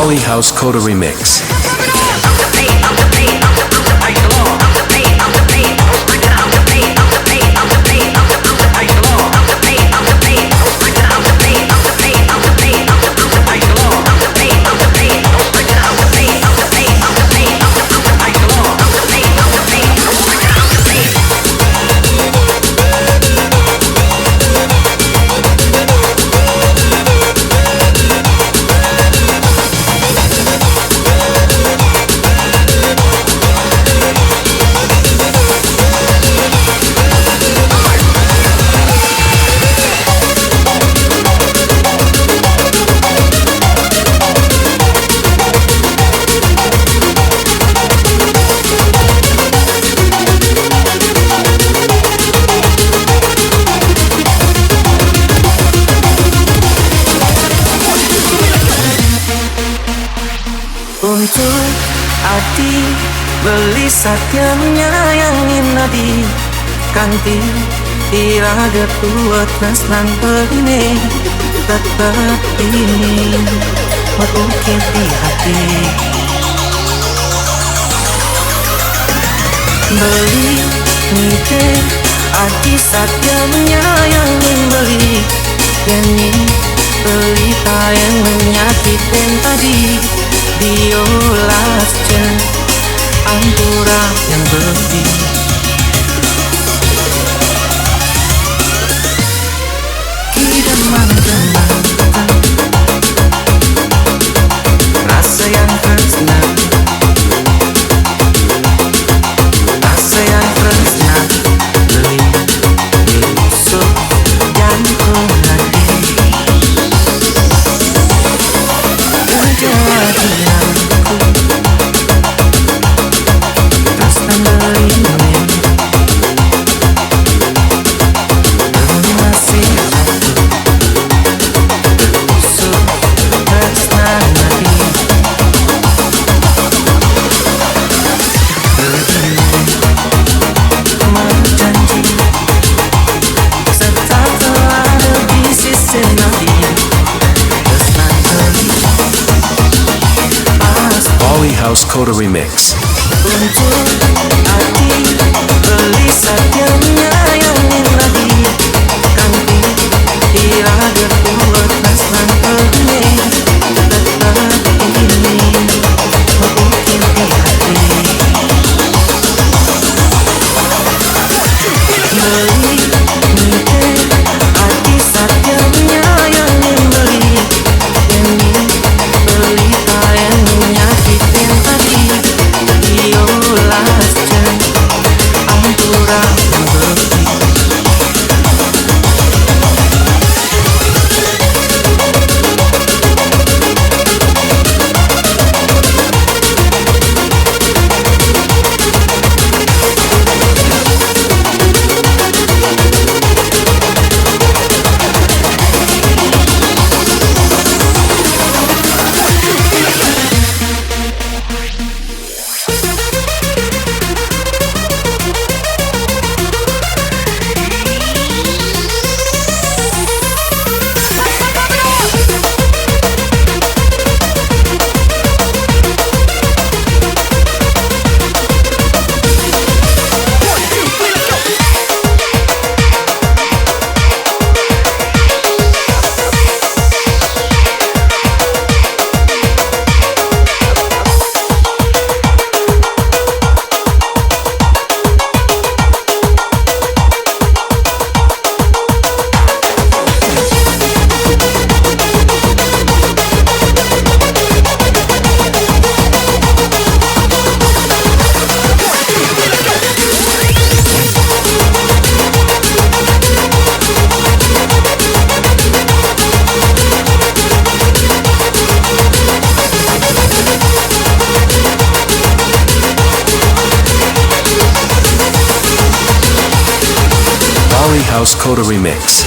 Bali House Kota Remix. Untuk hati beli satya menyayangi nadi kanti iraga tua tresnan ini tetap ini mengukir di hati beli nite hati satya menyayangi beli yani beli yang menyakitin tadi diolasnya ampura yang berdi kidaman rasa yang tresna rasa yang tresna beli busuk jantung hati Bali House Kota Remix. Untuk hati beli satya menyayangi lagi kanti iraga tua tresnan ini tetap ini mengukir di hati beli nite hati satya menyayangi beli ini beli yang menyakitin tadi diolasnya ampura yang berdi Bali House Kota Remix.